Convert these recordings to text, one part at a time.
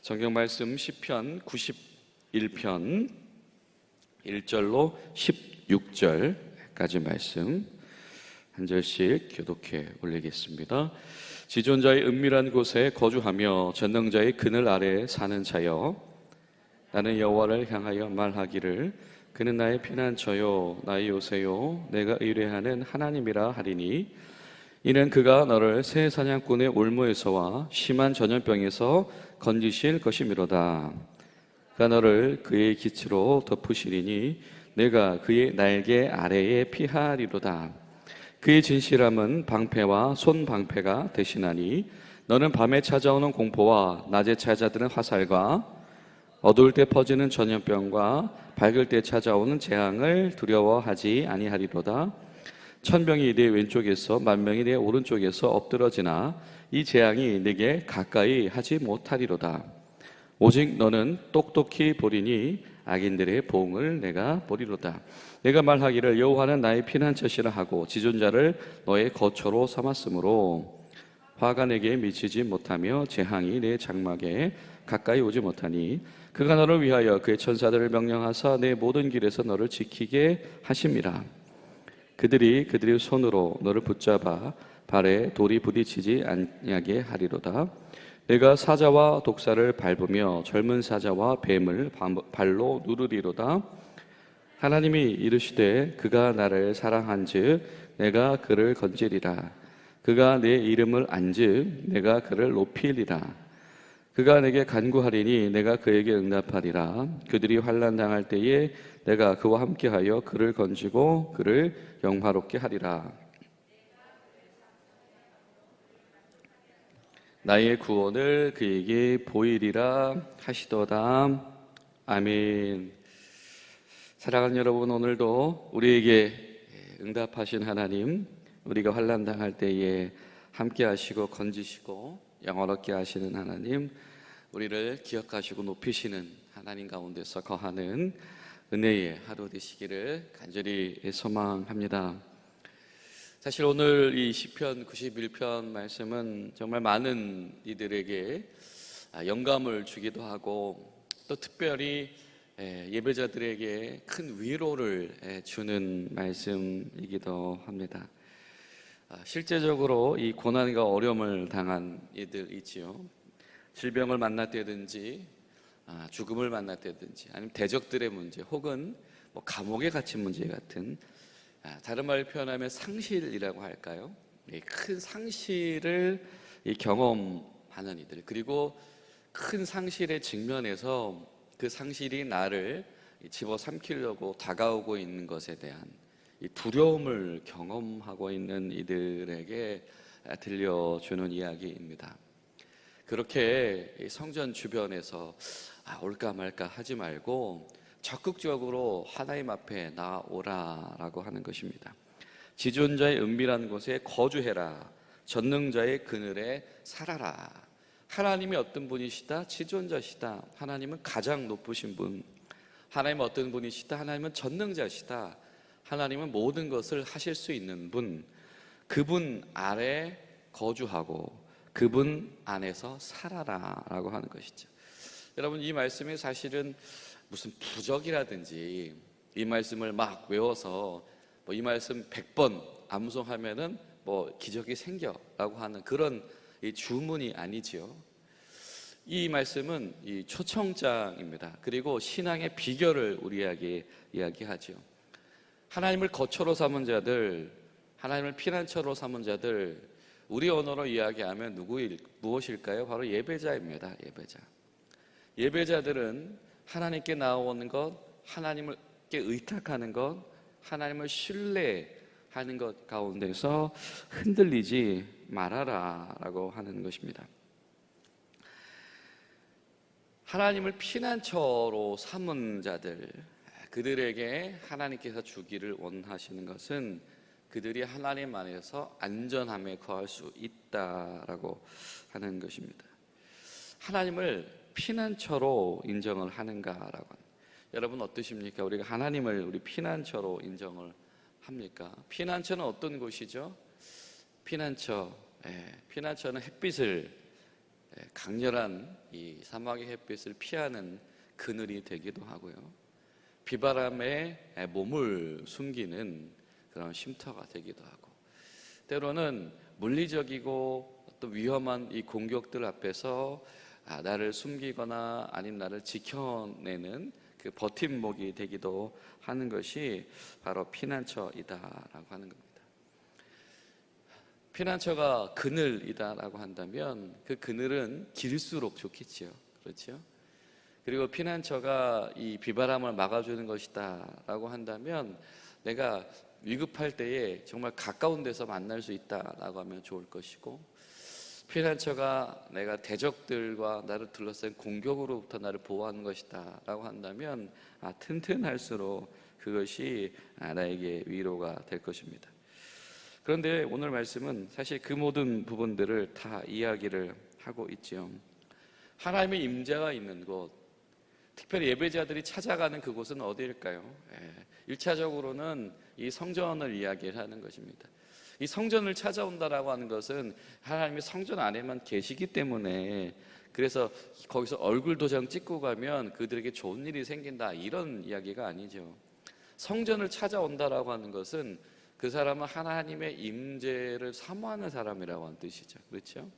성경 말씀 시편 91편 1절로 16절까지 말씀 한 절씩 교독해 올리겠습니다. 지존자의 은밀한 곳에 거주하며 전능자의 그늘 아래 사는 자여, 나는 여호와를 향하여 말하기를 그는 나의 피난처요 나의 요새요 내가 의뢰하는 하나님이라 하리니, 이는 그가 너를 새 사냥꾼의 올무에서와 심한 전염병에서 건지실 것이미로다. 그가 너를 그의 깃으로 덮으시리니 내가 그의 날개 아래에 피하리로다. 그의 진실함은 방패와 손방패가 되시나니, 너는 밤에 찾아오는 공포와 낮에 찾아드는 화살과 어두울 때 퍼지는 전염병과 밝을 때 찾아오는 재앙을 두려워하지 아니하리로다. 천병이 내 왼쪽에서 만명이 내 오른쪽에서 엎드러지나 이 재앙이 내게 가까이 하지 못하리로다. 오직 너는 똑똑히 보리니 악인들의 보응을 내가 보리로다. 내가 말하기를 여호와는 나의 피난처시라 하고 지존자를 너의 거처로 삼았으므로 화가 내게 미치지 못하며 재앙이 내 장막에 가까이 오지 못하니, 그가 너를 위하여 그의 천사들을 명령하사 내 모든 길에서 너를 지키게 하심이라. 그들이 그들의 손으로 너를 붙잡아 발에 돌이 부딪히지 아니하게 하리로다. 내가 사자와 독사를 밟으며 젊은 사자와 뱀을 발로 누르리로다. 하나님이 이르시되 그가 나를 사랑한즉 내가 그를 건지리라. 그가 내 이름을 안즉 내가 그를 높이리라. 그가 내게 간구하리니 내가 그에게 응답하리라. 그들이 환난 당할 때에 내가 그와 함께하여 그를 건지고 그를 영화롭게 하리라. 나의 구원을 그에게 보이리라 하시도다. 아멘. 사랑하는 여러분, 오늘도 우리에게 응답하신 하나님, 우리가 환난 당할 때에 함께하시고 건지시고 영화롭게 하시는 하나님, 우리를 기억하시고 높이시는 하나님 가운데서 거하는 은혜의 하루 되시기를 간절히 소망합니다. 사실 오늘 이 시편 91편 말씀은 정말 많은 이들에게 영감을 주기도 하고, 또 특별히 예배자들에게 큰 위로를 주는 말씀이기도 합니다. 실제적으로 이 고난과 어려움을 당한 이들 있지요. 질병을 만났다든지 죽음을 만났다든지, 아니면 대적들의 문제, 혹은 뭐 감옥에 갇힌 문제 같은, 다른 말로 표현하면 상실이라고 할까요? 큰 상실을 경험하는 이들, 그리고 큰 상실에 직면해서 그 상실이 나를 집어삼키려고 다가오고 있는 것에 대한 이 두려움을 경험하고 있는 이들에게 들려주는 이야기입니다. 그렇게 성전 주변에서 올까 말까 하지 말고 적극적으로 하나님 앞에 나오라라고 하는 것입니다. 지존자의 은밀한 곳에 거주해라. 전능자의 그늘에 살아라. 하나님이 어떤 분이시다? 지존자시다. 하나님은 가장 높으신 분. 하나님은 어떤 분이시다? 하나님은 전능자시다. 하나님은 모든 것을 하실 수 있는 분. 그분 아래 거주하고 그분 안에서 살아라 라고 하는 것이죠. 여러분, 이 말씀이 사실은 무슨 부적이라든지 이 말씀을 막 외워서 뭐 이 말씀 100번 암송하면은 뭐 기적이 생겨 라고 하는 그런 이 주문이 아니지요. 이 말씀은 이 초청장입니다. 그리고 신앙의 비결을 우리에게 이야기하죠. 하나님을 거처로 삼은 자들, 하나님을 피난처로 삼은 자들, 우리 언어로 이야기하면 무엇일까요? 바로 예배자입니다. 예배자들은 하나님께 나오는 것, 하나님께 의탁하는 것, 하나님을 신뢰하는 것 가운데서 흔들리지 말아라 라고 하는 것입니다. 하나님을 피난처로 삼은 자들, 그들에게 하나님께서 주기를 원하시는 것은 그들이 하나님 안에서 안전함에 거할 수 있다라고 하는 것입니다. 하나님을 피난처로 인정을 하는가라고. 여러분 어떠십니까? 우리가 하나님을 우리 피난처로 인정을 합니까? 피난처는 어떤 곳이죠? 피난처는 햇빛을 강렬한 이 사막의 햇빛을 피하는 그늘이 되기도 하고요. 비바람에 몸을 숨기는 그런 쉼터가 되기도 하고, 때로는 물리적이고 또 위험한 이 공격들 앞에서 나를 숨기거나 아니면 나를 지켜내는 그 버팀목이 되기도 하는 것이 바로 피난처이다라고 하는 겁니다. 피난처가 그늘이다라고 한다면 그 그늘은 길수록 좋겠지요. 그렇죠? 그리고 피난처가 이 비바람을 막아주는 것이다라고 한다면 내가 위급할 때에 정말 가까운 데서 만날 수 있다라고 하면 좋을 것이고, 피난처가 내가 대적들과 나를 둘러싼 공격으로부터 나를 보호하는 것이다라고 한다면 튼튼할수록 그것이 나에게 위로가 될 것입니다. 그런데 오늘 말씀은 사실 그 모든 부분들을 다 이야기를 하고 있지요. 하나님의 임재가 있는 곳, 특별히 예배자들이 찾아가는 그곳은 어디일까요? 1차적으로는 이 성전을 이야기하는 것입니다. 이 성전을 찾아온다라고 하는 것은 하나님이 성전 안에만 계시기 때문에, 그래서 거기서 얼굴 도장 찍고 가면 그들에게 좋은 일이 생긴다, 이런 이야기가 아니죠. 성전을 찾아온다라고 하는 것은 그 사람은 하나님의 임재를 사모하는 사람이라고 하는 뜻이죠. 그렇죠?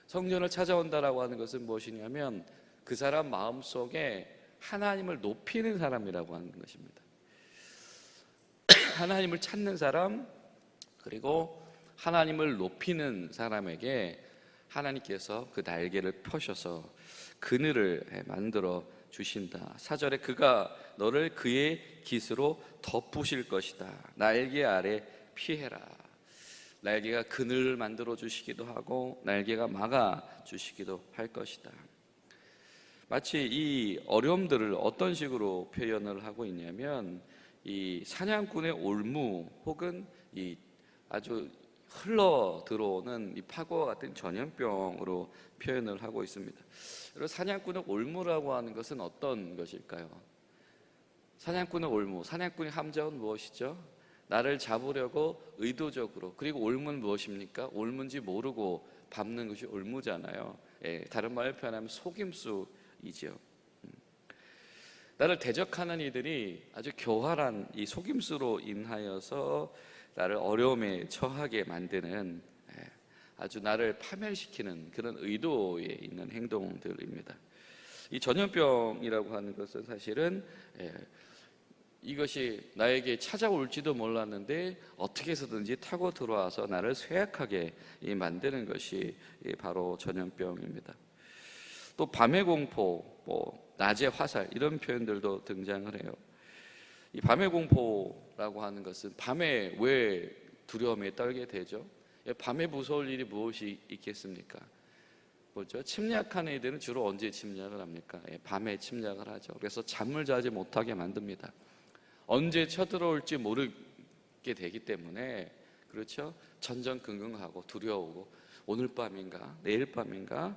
성전을 찾아온다라고 하는 것은 무엇이냐면 그 사람 마음속에 하나님을 높이는 사람이라고 하는 것입니다. 하나님을 찾는 사람, 그리고 하나님을 높이는 사람에게 하나님께서 그 날개를 펴셔서 그늘을 만들어 주신다. 4절에 그가 너를 그의 깃으로 덮으실 것이다. 날개 아래 피해라. 날개가 그늘을 만들어 주시기도 하고 날개가 막아 주시기도 할 것이다. 마치 이 어려움들을 어떤 식으로 표현을 하고 있냐면 이 사냥꾼의 올무 혹은 이 아주 흘러 들어오는 이 파고와 같은 전염병으로 표현을 하고 있습니다. 여러분, 사냥꾼의 올무라고 하는 것은 어떤 것일까요? 사냥꾼의 올무, 사냥꾼의 함정은 무엇이죠? 나를 잡으려고 의도적으로, 그리고 올무는 무엇입니까? 올무인지 모르고 밟는 것이 올무잖아요. 다른 말로 표현하면 속임수이죠. 나를 대적하는 이들이 아주 교활한 이 속임수로 인하여서 나를 어려움에 처하게 만드는, 아주 나를 파멸시키는 그런 의도에 있는 행동들입니다. 이 전염병이라고 하는 것은 사실은 이것이 나에게 찾아올지도 몰랐는데 어떻게 해서든지 타고 들어와서 나를 쇠약하게 만드는 것이 바로 전염병입니다. 또 밤의 공포, 낮의 화살, 이런 표현들도 등장을 해요. 이 밤의 공포라고 하는 것은 밤에 왜 두려움에 떨게 되죠? 밤에 무서울 일이 무엇이 있겠습니까? 뭐죠? 침략하는 이들은 주로 언제 침략을 합니까? 밤에 침략을 하죠. 그래서 잠을 자지 못하게 만듭니다. 언제 쳐들어올지 모르게 되기 때문에, 그렇죠? 전전긍긍하고 두려우고 오늘 밤인가 내일 밤인가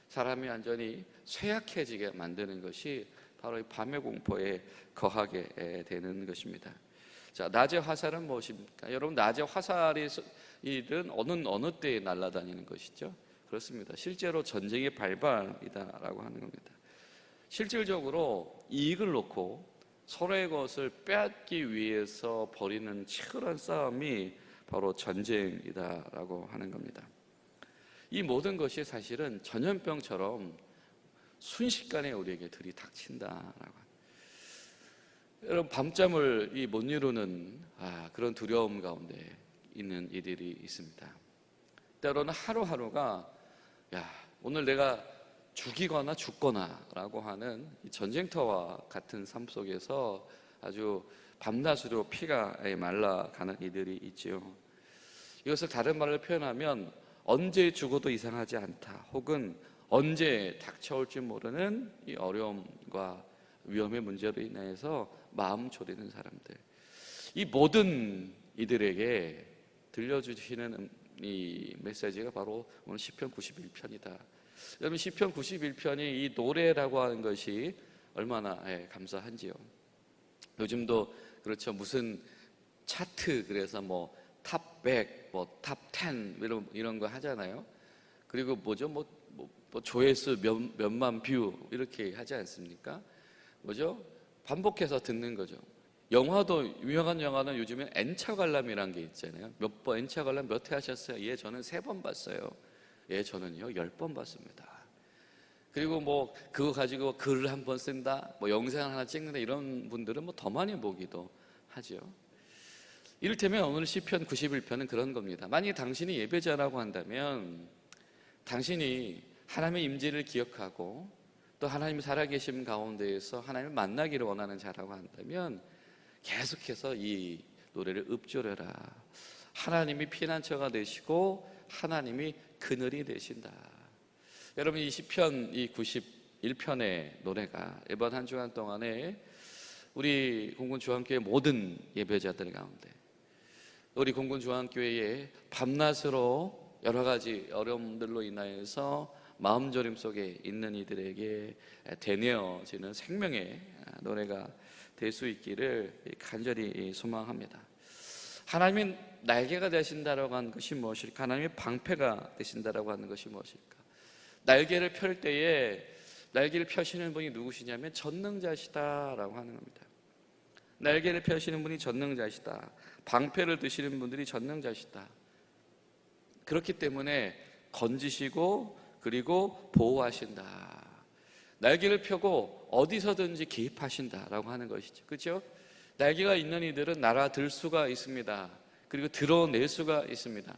사람이 완전히 쇠약해지게 만드는 것이 바로 이 밤의 공포에 거하게 되는 것입니다. 자, 낮의 화살은 무엇입니까? 여러분, 낮의 화살이 어느 때에 날아다니는 것이죠? 그렇습니다. 실제로 전쟁의 발발이다라고 하는 겁니다. 실질적으로 이익을 놓고 서로의 것을 빼앗기 위해서 벌이는 치열한 싸움이 바로 전쟁이다라고 하는 겁니다. 이 모든 것이 사실은 전염병처럼 순식간에 우리에게 들이닥친다라고. 여러분, 밤잠을 못 이루는 그런 두려움 가운데 있는 이들이 있습니다. 때로는 하루하루가 오늘 내가 죽이거나 죽거나라고 하는 이 전쟁터와 같은 삶 속에서 아주 밤낮으로 피가 말라가는 이들이 있지요. 이것을 다른 말로 표현하면 언제 죽어도 이상하지 않다, 혹은 언제 닥쳐올지 모르는 이 어려움과 위험의 문제로 인해서 마음 졸이는 사람들, 이 모든 이들에게 들려주시는 이 메시지가 바로 오늘 시편 91편이다. 여러분, 시편 91편이 이 노래라고 하는 것이 얼마나 감사한지요. 요즘도 그렇죠, 무슨 차트, 그래서 탑 100, 탑 10 이런 거 하잖아요. 그리고 뭐죠, 뭐 조회수 몇만 뷰 이렇게 하지 않습니까? 뭐죠? 반복해서 듣는 거죠. 영화도, 유명한 영화는 요즘엔 N차 관람이라는 게 있잖아요. 몇 번, N차 관람 몇 회 하셨어요? 예, 저는 3번 봤어요. 예, 저는요 10번 봤습니다. 그리고 뭐 그거 가지고 글을 한 번 쓴다, 뭐 영상 하나 찍는다, 이런 분들은 뭐 더 많이 보기도 하죠. 이를테면 오늘 시편 91편은 그런 겁니다. 만약 당신이 예배자라고 한다면, 당신이 하나님의 임재를 기억하고 또 하나님이 살아계심 가운데에서 하나님을 만나기를 원하는 자라고 한다면 계속해서 이 노래를 읊조려라. 하나님이 피난처가 되시고 하나님이 그늘이 되신다. 여러분, 이 시편 이 91편의 노래가 이번 한 주간 동안에 우리 공군주한교회 모든 예배자들 가운데, 우리 공군주한교회의 밤낮으로 여러 가지 어려움들로 인하여서 마음저림 속에 있는 이들에게 되뇌어지는 생명의 노래가 될 수 있기를 간절히 소망합니다. 하나님이 날개가 되신다라고 하는 것이 무엇일까? 하나님이 방패가 되신다라고 하는 것이 무엇일까? 날개를 펼 때에 날개를 펴시는 분이 누구시냐면 전능자시다라고 하는 겁니다. 날개를 펴시는 분이 전능자시다. 방패를 드시는 분들이 전능자시다. 그렇기 때문에 건지시고 그리고 보호하신다. 날개를 펴고 어디서든지 개입하신다라고 하는 것이죠. 그렇죠? 날개가 있는 이들은 날아들 수가 있습니다. 그리고 드러낼 수가 있습니다.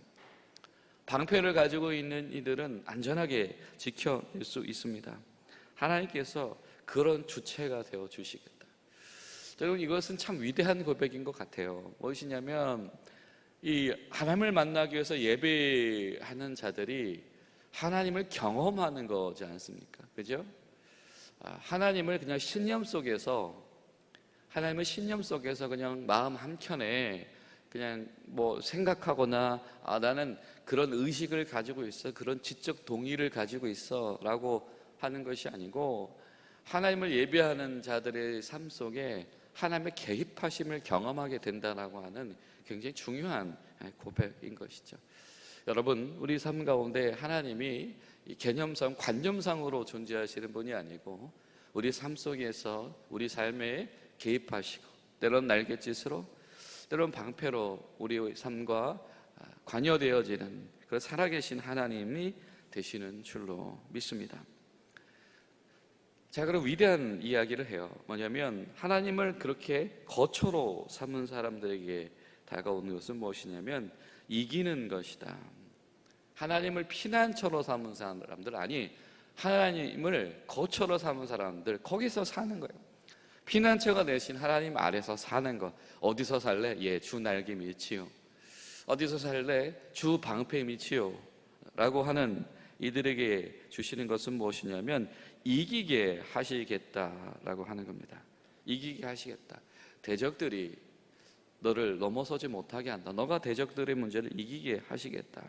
방패를 가지고 있는 이들은 안전하게 지켜낼 수 있습니다. 하나님께서 그런 주체가 되어 주시겠다. 여러분, 이것은 참 위대한 고백인 것 같아요. 무엇이냐면, 이 하나님을 만나기 위해서 예배하는 자들이 하나님을 경험하는 거지 않습니까? 그죠? 하나님을 그냥 하나님의 신념 속에서 그냥 마음 한켠에 그냥 뭐 생각하거나, 나는 그런 의식을 가지고 있어, 그런 지적 동의를 가지고 있어 라고 하는 것이 아니고, 하나님을 예배하는 자들의 삶 속에 하나님의 개입하심을 경험하게 된다라고 하는 굉장히 중요한 고백인 것이죠. 여러분, 우리 삶 가운데 하나님이 개념상, 관념상으로 존재하시는 분이 아니고 우리 삶 속에서 우리 삶에 개입하시고, 때론 날갯짓으로, 때론 방패로 우리 삶과 관여되어지는 그런 살아계신 하나님이 되시는 줄로 믿습니다. 자, 그럼 위대한 이야기를 해요. 뭐냐면, 하나님을 그렇게 거처로 삼은 사람들에게 다가오는 것은 무엇이냐면 이기는 것이다. 하나님을 피난처로 삼은 사람들, 아니 하나님을 거처로 삼은 사람들, 거기서 사는 거예요. 피난처가 되신 하나님 아래서 사는 것. 어디서 살래? 예, 주 날개 밑이요. 어디서 살래? 주 방패 밑이요. 라고 하는 이들에게 주시는 것은 무엇이냐면 이기게 하시겠다라고 하는 겁니다. 이기게 하시겠다. 대적들이 너를 넘어서지 못하게 한다. 너가 대적들의 문제를 이기게 하시겠다.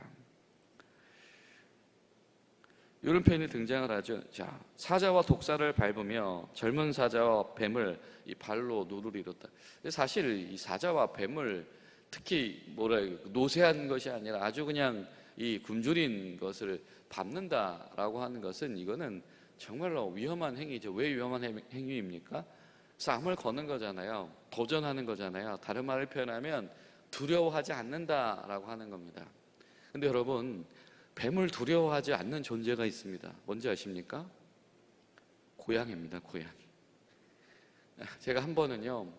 이런 표현이 등장을 하죠. 자, 사자와 독사를 밟으며 젊은 사자와 뱀을 이 발로 누를 이뤘다. 사실 이 사자와 뱀을 특히 노쇠한 것이 아니라 아주 그냥 이 굶주린 것을 밟는다라고 하는 것은, 이거는 정말로 위험한 행위죠. 왜 위험한 행위입니까? 싸움을 거는 거잖아요. 도전하는 거잖아요. 다른 말을 표현하면 두려워하지 않는다라고 하는 겁니다. 근데 여러분, 뱀을 두려워하지 않는 존재가 있습니다. 뭔지 아십니까? 고양이입니다. 고양이. 제가 한 번은요,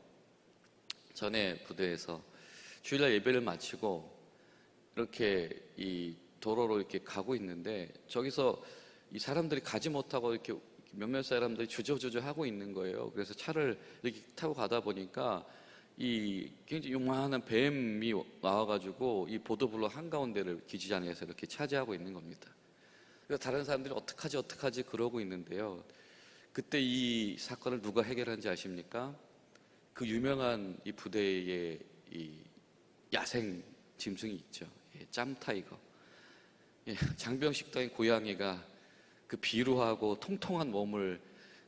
전에 부대에서 주일날 예배를 마치고 이렇게 이 도로로 이렇게 가고 있는데, 저기서 이 사람들이 가지 못하고 이렇게 몇몇 사람들이 주저주저 하고 있는 거예요. 그래서 차를 이렇게 타고 가다 보니까 이 굉장히 요만한 뱀이 나와가지고 이 보도블록 한가운데를 기지장에서 이렇게 차지하고 있는 겁니다. 그래서 다른 사람들이 어떡하지 그러고 있는데요. 그때 이 사건을 누가 해결한지 아십니까? 그 유명한 이 부대의 이 야생 짐승이 있죠. 짬타이거. 장병식당의 고양이가 그 비루하고 통통한 몸을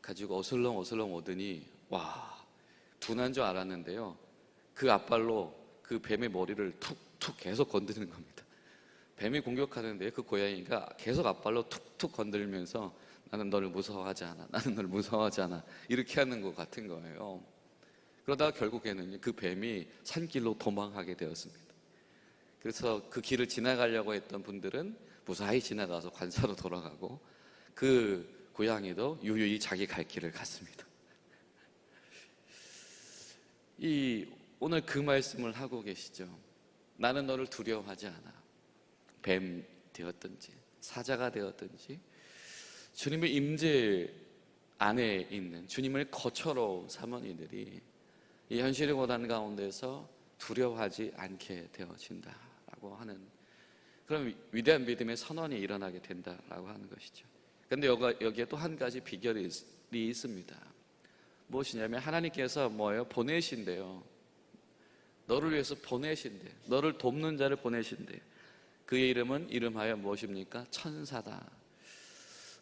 가지고 어슬렁어슬렁 오더니, 와, 둔한 줄 알았는데요, 그 앞발로 그 뱀의 머리를 툭툭 계속 건드리는 겁니다. 뱀이 공격하는데 그 고양이가 계속 앞발로 툭툭 건들면서 나는 너를 무서워하지 않아, 나는 너를 무서워하지 않아, 이렇게 하는 것 같은 거예요. 그러다가 결국에는 그 뱀이 산길로 도망하게 되었습니다. 그래서 그 길을 지나가려고 했던 분들은 무사히 지나가서 관사로 돌아가고, 그 고양이도 유유히 자기 갈 길을 갔습니다. 오늘 그 말씀을 하고 계시죠. 나는 너를 두려워하지 않아. 뱀 되었든지 사자가 되었든지 주님의 임재 안에 있는 주님을 거처로 삼은 이들이 이 현실의 고난 가운데서 두려워하지 않게 되어진다라고 하는 그런 위대한 믿음의 선언이 일어나게 된다라고 하는 것이죠. 그런데 여기에 또 한 가지 비결이 있습니다. 무엇이냐면 하나님께서 뭐예요? 보내신대요. 너를 위해서 보내신대. 너를 돕는 자를 보내신대. 그의 이름은 이름하여 무엇입니까? 천사다.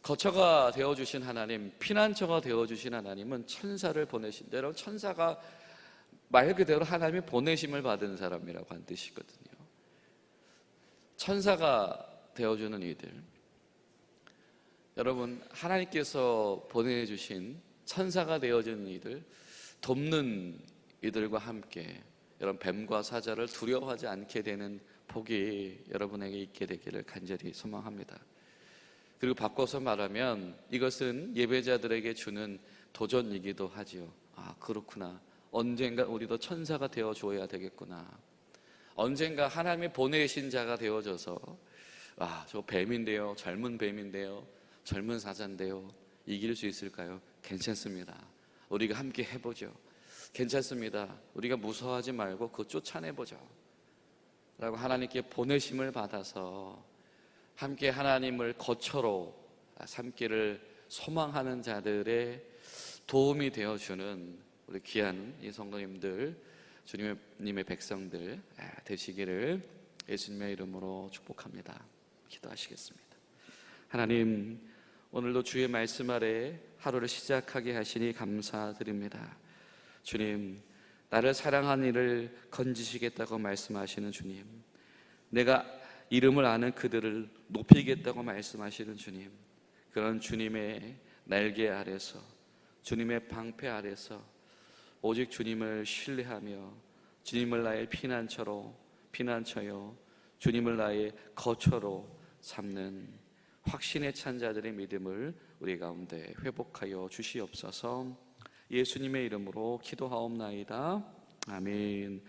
거처가 되어주신 하나님, 피난처가 되어주신 하나님은 천사를 보내신대. 여러분, 천사가 말 그대로 하나님이 보내심을 받은 사람이라고 한 뜻이거든요. 천사가 되어주는 이들, 여러분, 하나님께서 보내주신 천사가 되어주는 이들, 돕는 이들과 함께 여러분, 뱀과 사자를 두려워하지 않게 되는 복이 여러분에게 있게 되기를 간절히 소망합니다. 그리고 바꿔서 말하면 이것은 예배자들에게 주는 도전이기도 하지요. 아, 그렇구나. 언젠가 우리도 천사가 되어 줘야 되겠구나. 언젠가 하나님이 보내신 자가 되어져서 저 뱀인데요, 젊은 뱀인데요, 젊은 사자인데요, 이길 수 있을까요? 괜찮습니다. 우리가 함께 해보죠. 괜찮습니다. 우리가 무서워하지 말고 그거 쫓아내보죠 라고 하나님께 보내심을 받아서 함께 하나님을 거처로 삼기를 소망하는 자들의 도움이 되어주는 우리 귀한 이 성도님들, 주님의 백성들 되시기를 예수님의 이름으로 축복합니다. 기도하시겠습니다. 하나님, 오늘도 주의 말씀 아래 하루를 시작하게 하시니 감사드립니다. 주님, 나를 사랑한 이를 건지시겠다고 말씀하시는 주님, 내가 이름을 아는 그들을 높이겠다고 말씀하시는 주님, 그런 주님의 날개 아래서, 주님의 방패 아래서 오직 주님을 신뢰하며 주님을 나의 피난처요, 주님을 나의 거처로 삼는 확신에 찬 자들의 믿음을 우리 가운데 회복하여 주시옵소서. 예수님의 이름으로 기도하옵나이다. 아멘.